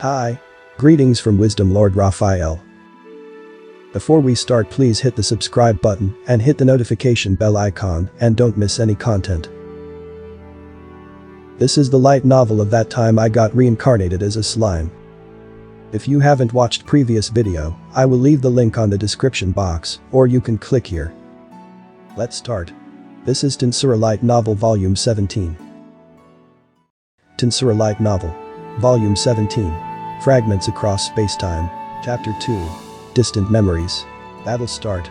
Hi. Greetings from Wisdom Lord Raphael. Before we start, please hit the subscribe button and hit the notification bell icon and don't miss any content. This is the light novel of that time I got reincarnated as a slime. If you haven't watched previous video, I will leave the link on the description box, or you can click here. Let's start. This is Tensura Light Novel Volume 17. Tensura Light Novel. Volume 17. Fragments Across Space-Time. Chapter 2. Distant Memories. Battle start.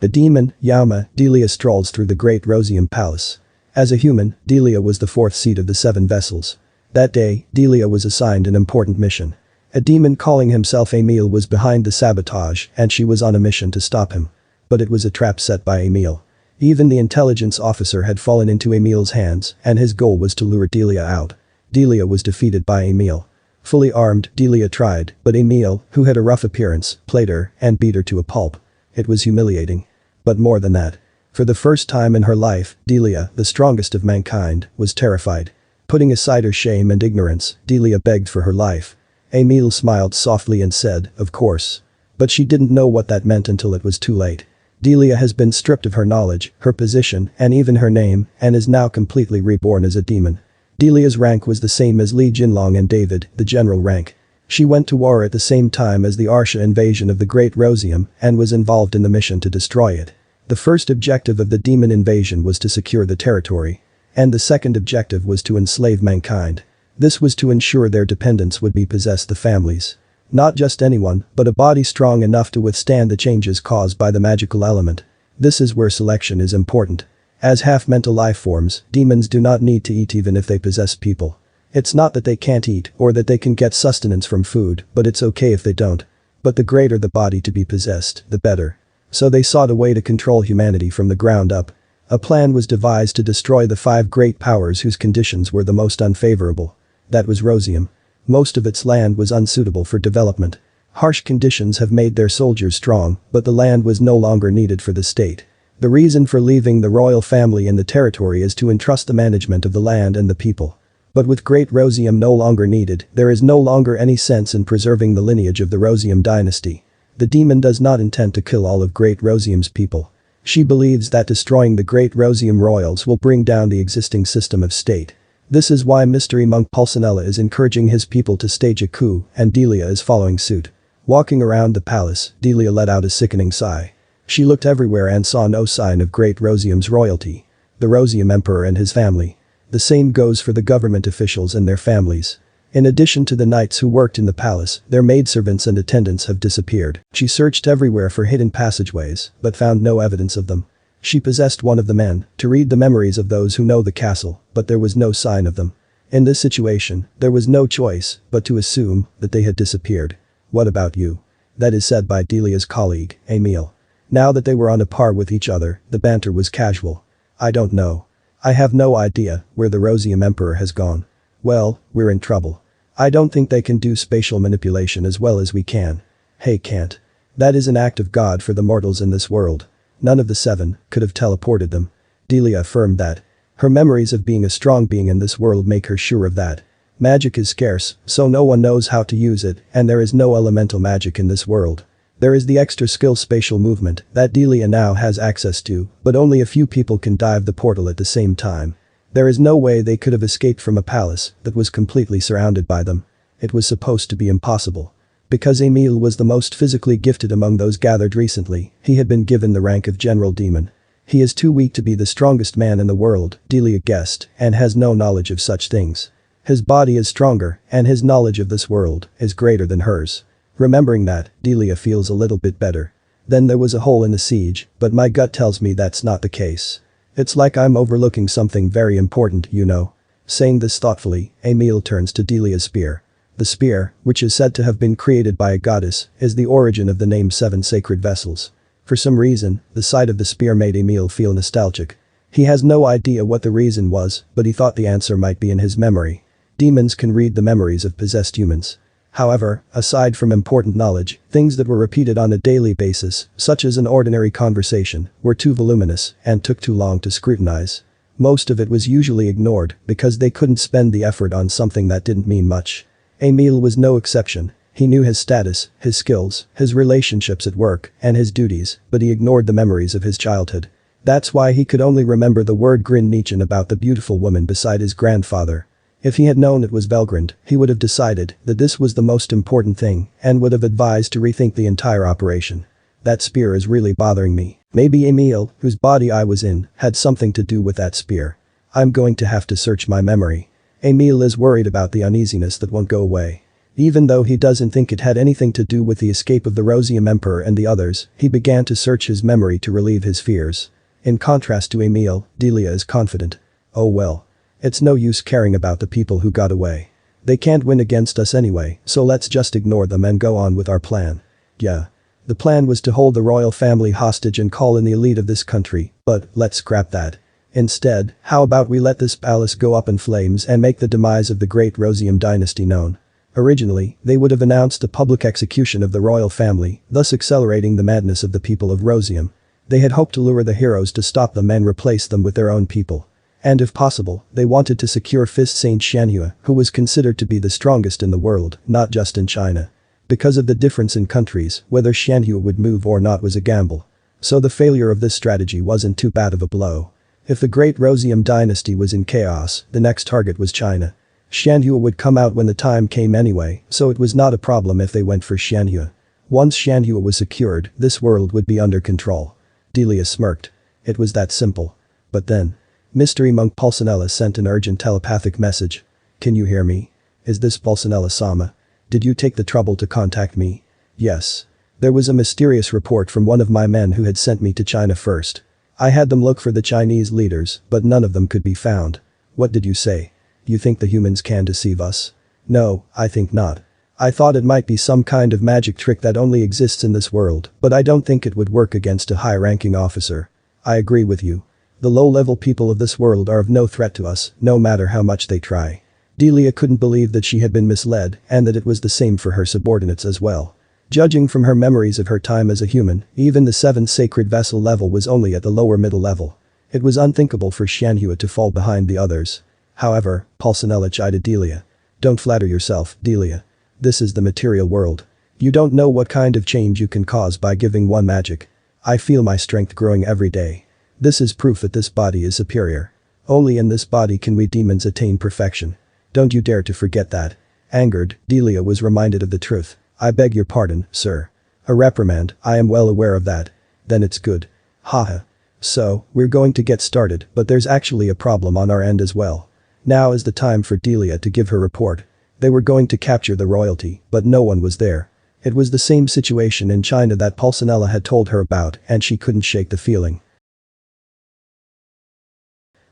The demon, Yama, Delia strolls through the great Rosium Palace. As a human, Delia was the fourth seat of the 7 vessels. That day, Delia was assigned an important mission. A demon calling himself Emil was behind the sabotage and she was on a mission to stop him. But it was a trap set by Emil. Even the intelligence officer had fallen into Emil's hands and his goal was to lure Delia out. Delia was defeated by Emil. Fully armed, Delia tried, but Emil, who had a rough appearance, played her and beat her to a pulp. It was humiliating. But more than that. For the first time in her life, Delia, the strongest of mankind, was terrified. Putting aside her shame and ignorance, Delia begged for her life. Emil smiled softly and said, "Of course." But she didn't know what that meant until it was too late. Delia has been stripped of her knowledge, her position, and even her name, and is now completely reborn as a demon. Delia's rank was the same as Li Jinlong and David, the general rank. She went to war at the same time as the Arsha invasion of the Great Rosium and was involved in the mission to destroy it. The first objective of the demon invasion was to secure the territory. And the second objective was to enslave mankind. This was to ensure their dependents would be possessed the families. Not just anyone, but a body strong enough to withstand the changes caused by the magical element. This is where selection is important. As half-mental life forms, demons do not need to eat even if they possess people. It's not that they can't eat or that they can get sustenance from food, but it's okay if they don't. But the greater the body to be possessed, the better. So they sought a way to control humanity from the ground up. A plan was devised to destroy the 5 great powers whose conditions were the most unfavorable. That was Rosium. Most of its land was unsuitable for development. Harsh conditions have made their soldiers strong, but the land was no longer needed for the state. The reason for leaving the royal family in the territory is to entrust the management of the land and the people. But with Great Rosium no longer needed, there is no longer any sense in preserving the lineage of the Rosium dynasty. The demon does not intend to kill all of Great Rosium's people. She believes that destroying the Great Rosium royals will bring down the existing system of state. This is why mystery monk Pulcinella is encouraging his people to stage a coup and Delia is following suit. Walking around the palace, Delia let out a sickening sigh. She looked everywhere and saw no sign of Great Rosium's royalty. The Rosium Emperor and his family. The same goes for the government officials and their families. In addition to the knights who worked in the palace, their maidservants and attendants have disappeared. She searched everywhere for hidden passageways, but found no evidence of them. She possessed one of the men to read the memories of those who know the castle, but there was no sign of them. In this situation, there was no choice but to assume that they had disappeared. What about you? That is said by Delia's colleague, Emil. Now that they were on a par with each other, the banter was casual. I don't know. I have no idea where the Rosium Emperor has gone. Well, we're in trouble. I don't think they can do spatial manipulation as well as we can. Hey, can't. That is an act of God for the mortals in this world. None of the 7 could have teleported them. Delia affirmed that. Her memories of being a strong being in this world make her sure of that. Magic is scarce, so no one knows how to use it, and there is no elemental magic in this world. There is the extra skill spatial movement that Delia now has access to, but only a few people can dive the portal at the same time. There is no way they could have escaped from a palace that was completely surrounded by them. It was supposed to be impossible. Because Emil was the most physically gifted among those gathered recently, he had been given the rank of General Demon. He is too weak to be the strongest man in the world, Delia guessed, and has no knowledge of such things. His body is stronger, and his knowledge of this world is greater than hers. Remembering that, Delia feels a little bit better. Then there was a hole in the siege, but my gut tells me that's not the case. It's like I'm overlooking something very important, you know. Saying this thoughtfully, Emil turns to Delia's spear. The spear, which is said to have been created by a goddess, is the origin of the name 7 sacred vessels. For some reason, the sight of the spear made Emil feel nostalgic. He has no idea what the reason was, but he thought the answer might be in his memory. Demons can read the memories of possessed humans. However, aside from important knowledge, things that were repeated on a daily basis, such as an ordinary conversation, were too voluminous and took too long to scrutinize. Most of it was usually ignored because they couldn't spend the effort on something that didn't mean much. Emil was no exception. He knew his status, his skills, his relationships at work, and his duties, but he ignored the memories of his childhood. That's why he could only remember the word Grin-Nichin about the beautiful woman beside his grandfather. If he had known it was Belgrand, he would have decided that this was the most important thing and would have advised to rethink the entire operation. That spear is really bothering me. Maybe Emil, whose body I was in, had something to do with that spear. I'm going to have to search my memory. Emil is worried about the uneasiness that won't go away. Even though he doesn't think it had anything to do with the escape of the Rosium Emperor and the others, he began to search his memory to relieve his fears. In contrast to Emil, Delia is confident. Oh well. It's no use caring about the people who got away. They can't win against us anyway, so let's just ignore them and go on with our plan. Yeah. The plan was to hold the royal family hostage and call in the elite of this country, but let's scrap that. Instead, how about we let this palace go up in flames and make the demise of the great Rosium dynasty known? Originally, they would have announced a public execution of the royal family, thus accelerating the madness of the people of Rosium. They had hoped to lure the heroes to stop them and replace them with their own people. And if possible, they wanted to secure Fifth Saint Xianhua, who was considered to be the strongest in the world, not just in China. Because of the difference in countries, whether Xianhua would move or not was a gamble. So the failure of this strategy wasn't too bad of a blow. If the great Rosium dynasty was in chaos, the next target was China. Xianhua would come out when the time came anyway, so it was not a problem if they went for Xianhua. Once Xianhua was secured, this world would be under control. Delia smirked. It was that simple. But then. Mystery Monk Pulcinella sent an urgent telepathic message. Can you hear me? Is this Pulcinella-sama? Did you take the trouble to contact me? Yes. There was a mysterious report from one of my men who had sent me to China first. I had them look for the Chinese leaders, but none of them could be found. What did you say? You think the humans can deceive us? No, I think not. I thought it might be some kind of magic trick that only exists in this world, but I don't think it would work against a high-ranking officer. I agree with you. The low-level people of this world are of no threat to us, no matter how much they try. Delia couldn't believe that she had been misled and that it was the same for her subordinates as well. Judging from her memories of her time as a human, even the 7th sacred vessel level was only at the lower middle level. It was unthinkable for Xianhua to fall behind the others. However, Pulcinella chided Delia. Don't flatter yourself, Delia. This is the material world. You don't know what kind of change you can cause by giving one magic. I feel my strength growing every day. This is proof that this body is superior. Only in this body can we demons attain perfection. Don't you dare to forget that. Angered, Delia was reminded of the truth. I beg your pardon, sir. A reprimand, I am well aware of that. Then it's good. Haha. So, we're going to get started, but there's actually a problem on our end as well. Now is the time for Delia to give her report. They were going to capture the royalty, but no one was there. It was the same situation in China that Pulcinella had told her about, and she couldn't shake the feeling.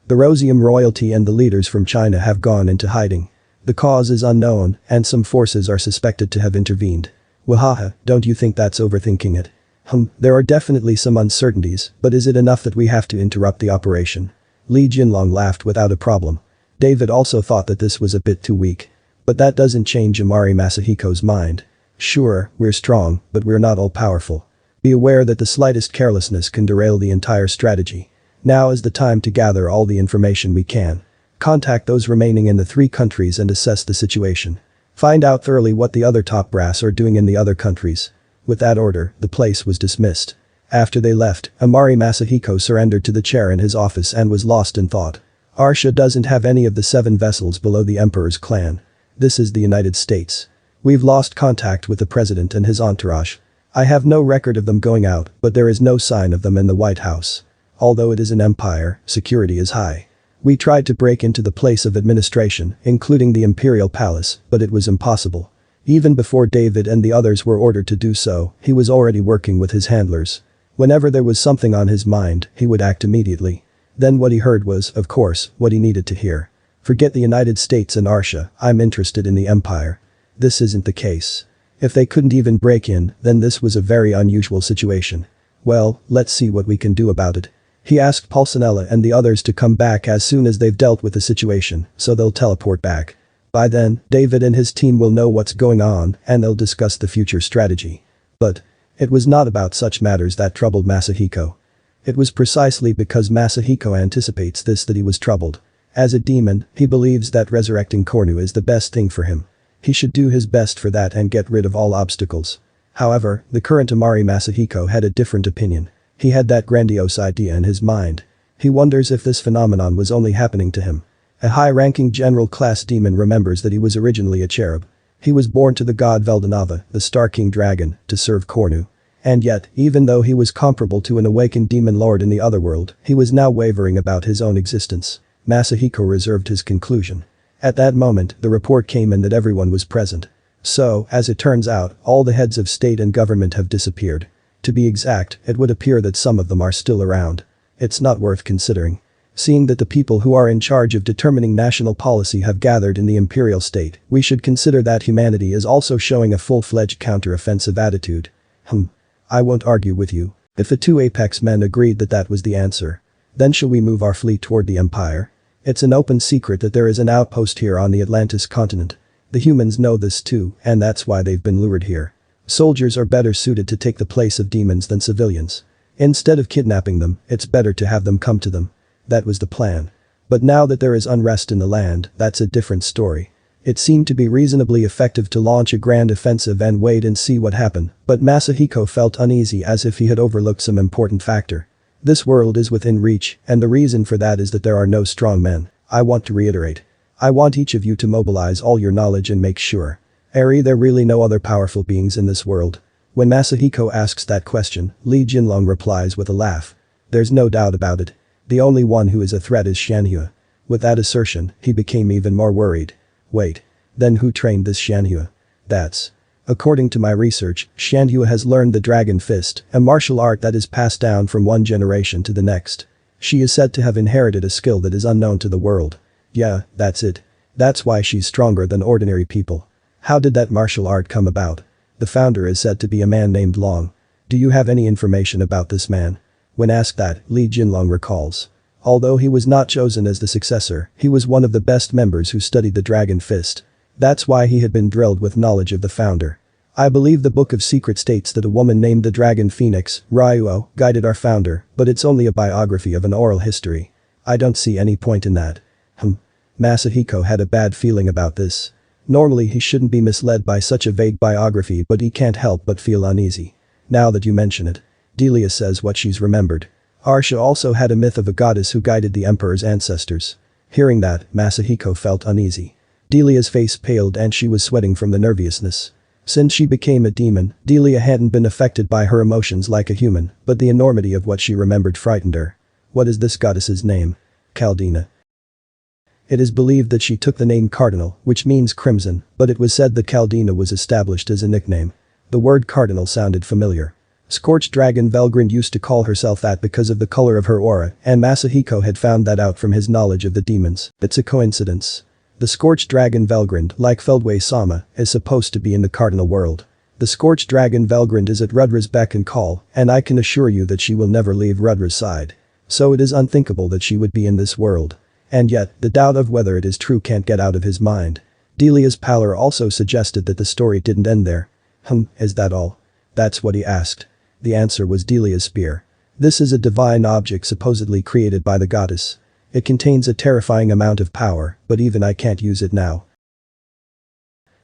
The Rosium royalty and the leaders from China have gone into hiding. The cause is unknown, and some forces are suspected to have intervened. Wahaha, don't you think that's overthinking it? There are definitely some uncertainties, but is it enough that we have to interrupt the operation? Li Jinlong laughed without a problem. David also thought that this was a bit too weak. But that doesn't change Amari Masahiko's mind. Sure, we're strong, but we're not all-powerful. Be aware that the slightest carelessness can derail the entire strategy. Now is the time to gather all the information we can. Contact those remaining in the 3 countries and assess the situation. Find out thoroughly what the other top brass are doing in the other countries. With that order, the place was dismissed. After they left, Amari Masahiko surrendered to the chair in his office and was lost in thought. Arsha doesn't have any of the 7 vessels below the Emperor's clan. This is the United States. We've lost contact with the president and his entourage. I have no record of them going out, but there is no sign of them in the White House. Although it is an empire, security is high. We tried to break into the place of administration, including the Imperial Palace, but it was impossible. Even before David and the others were ordered to do so, he was already working with his handlers. Whenever there was something on his mind, he would act immediately. Then what he heard was, of course, what he needed to hear. Forget the United States and Arsha, I'm interested in the Empire. This isn't the case. If they couldn't even break in, then this was a very unusual situation. Well, let's see what we can do about it. He asked Pulcinella and the others to come back as soon as they've dealt with the situation, so they'll teleport back. By then, David and his team will know what's going on and they'll discuss the future strategy. But it was not about such matters that troubled Masahiko. It was precisely because Masahiko anticipates this that he was troubled. As a demon, he believes that resurrecting Kornu is the best thing for him. He should do his best for that and get rid of all obstacles. However, the current Amari Masahiko had a different opinion. He had that grandiose idea in his mind. He wonders if this phenomenon was only happening to him. A high-ranking general class demon remembers that he was originally a cherub. He was born to the god Veldanava, the Star King Dragon, to serve Kornu. And yet, even though he was comparable to an awakened demon lord in the other world, he was now wavering about his own existence. Masahiko reserved his conclusion. At that moment, the report came in that everyone was present. So, as it turns out, all the heads of state and government have disappeared. To be exact, it would appear that some of them are still around. It's not worth considering. Seeing that the people who are in charge of determining national policy have gathered in the imperial state, we should consider that humanity is also showing a full-fledged counter-offensive attitude. I won't argue with you. If the two Apex men agreed that that was the answer, then shall we move our fleet toward the Empire? It's an open secret that there is an outpost here on the Atlantis continent. The humans know this too, and that's why they've been lured here. Soldiers are better suited to take the place of demons than civilians. Instead of kidnapping them, it's better to have them come to them. That was the plan. But now that there is unrest in the land, that's a different story. It seemed to be reasonably effective to launch a grand offensive and wait and see what happened, but Masahiko felt uneasy as if he had overlooked some important factor. This world is within reach, and the reason for that is that there are no strong men. I want to reiterate. I want each of you to mobilize all your knowledge and make sure. Are there really no other powerful beings in this world? When Masahiko asks that question, Li Jinlong replies with a laugh. There's no doubt about it. The only one who is a threat is Shanhua. With that assertion, he became even more worried. Wait. Then who trained this Shanhua? That's. According to my research, Shanhua has learned the Dragon Fist, a martial art that is passed down from one generation to the next. She is said to have inherited a skill that is unknown to the world. Yeah, that's it. That's why she's stronger than ordinary people. How did that martial art come about? The founder is said to be a man named Long. Do you have any information about this man? When asked that, Li Jinlong recalls. Although he was not chosen as the successor, he was one of the best members who studied the Dragon Fist. That's why he had been drilled with knowledge of the founder. I believe the Book of Secret states that a woman named the Dragon Phoenix, Ryuo, guided our founder, but it's only a biography of an oral history. I don't see any point in that. Masahiko had a bad feeling about this. Normally he shouldn't be misled by such a vague biography, but he can't help but feel uneasy. Now that you mention it. Delia says what she's remembered. Arsha also had a myth of a goddess who guided the emperor's ancestors. Hearing that, Masahiko felt uneasy. Delia's face paled and she was sweating from the nervousness. Since she became a demon, Delia hadn't been affected by her emotions like a human, but the enormity of what she remembered frightened her. What is this goddess's name? Caldina. It is believed that she took the name Cardinal, which means crimson, but it was said that Caldina was established as a nickname. The word cardinal sounded familiar. Scorched Dragon Velgrind used to call herself that because of the color of her aura, and Masahiko had found that out from his knowledge of the demons. It's a coincidence. The Scorched Dragon Velgrind, like Feldway-sama, is supposed to be in the Cardinal world. The Scorched Dragon Velgrind is at Rudra's beck and call, and I can assure you that she will never leave Rudra's side. So it is unthinkable that she would be in this world. And yet, the doubt of whether it is true can't get out of his mind. Delia's pallor also suggested that the story didn't end there. Is that all? That's what he asked. The answer was Delia's spear. This is a divine object supposedly created by the goddess. It contains a terrifying amount of power, but even I can't use it now.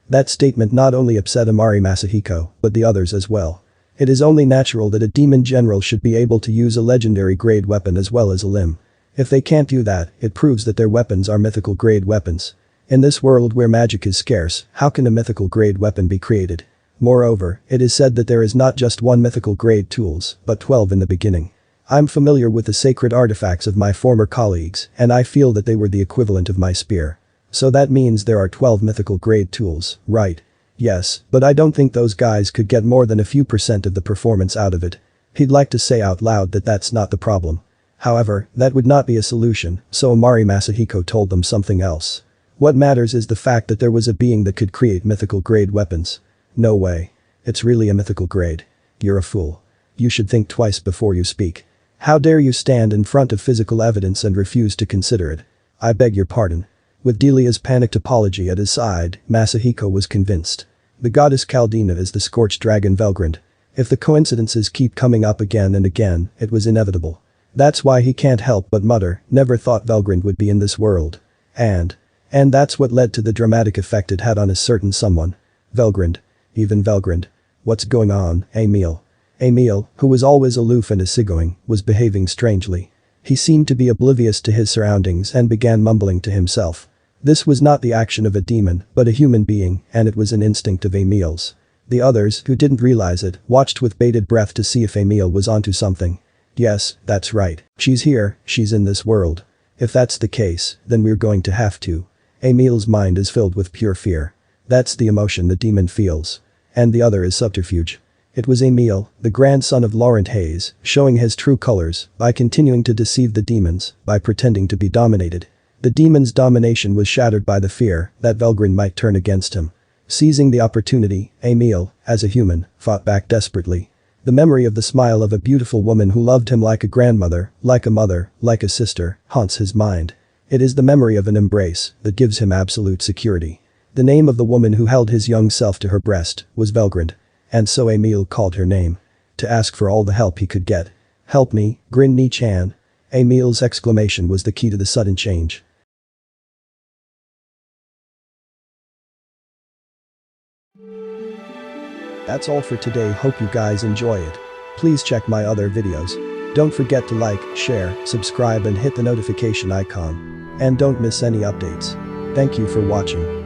That statement not only upset Amari Masahiko, but the others as well. It is only natural that a demon general should be able to use a legendary grade weapon as well as a limb. If they can't do that, it proves that their weapons are mythical grade weapons. In this world where magic is scarce, how can a mythical grade weapon be created? Moreover, it is said that there is not just one mythical grade tools, but 12 in the beginning. I'm familiar with the sacred artifacts of my former colleagues, and I feel that they were the equivalent of my spear. So that means there are 12 mythical grade tools, right? Yes, but I don't think those guys could get more than a few % of the performance out of it. He'd like to say out loud that that's not the problem. However, that would not be a solution, so Amari Masahiko told them something else. What matters is the fact that there was a being that could create mythical grade weapons. No way. It's really a mythical grade. You're a fool. You should think twice before you speak. How dare you stand in front of physical evidence and refuse to consider it? I beg your pardon. With Delia's panicked apology at his side, Masahiko was convinced. The goddess Caldina is the Scorched Dragon Velgrind. If the coincidences keep coming up again and again, it was inevitable. That's why he can't help but mutter, never thought Velgrind would be in this world. And that's what led to the dramatic effect it had on a certain someone. Velgrind. Even Velgrind. What's going on, Emil? Emil, who was always aloof and easygoing, was behaving strangely. He seemed to be oblivious to his surroundings and began mumbling to himself. This was not the action of a demon, but a human being, and it was an instinct of Emil's. The others, who didn't realize it, watched with bated breath to see if Emil was onto something. Yes, that's right. She's here, she's in this world. If that's the case, then we're going to have to. Emil's mind is filled with pure fear. That's the emotion the demon feels. And the other is subterfuge. It was Emil, the grandson of Laurent Hayes, showing his true colors by continuing to deceive the demons, by pretending to be dominated. The demon's domination was shattered by the fear that Velgrind might turn against him. Seizing the opportunity, Emil, as a human, fought back desperately. The memory of the smile of a beautiful woman who loved him like a grandmother, like a mother, like a sister, haunts his mind. It is the memory of an embrace that gives him absolute security. The name of the woman who held his young self to her breast was Velgrind. And so Emil called her name. To ask for all the help he could get. "Help me, Grin-ni-chan." Emil's exclamation was the key to the sudden change. That's all for today, hope you guys enjoy it. Please check my other videos. Don't forget to like, share, subscribe and hit the notification icon. And don't miss any updates. Thank you for watching.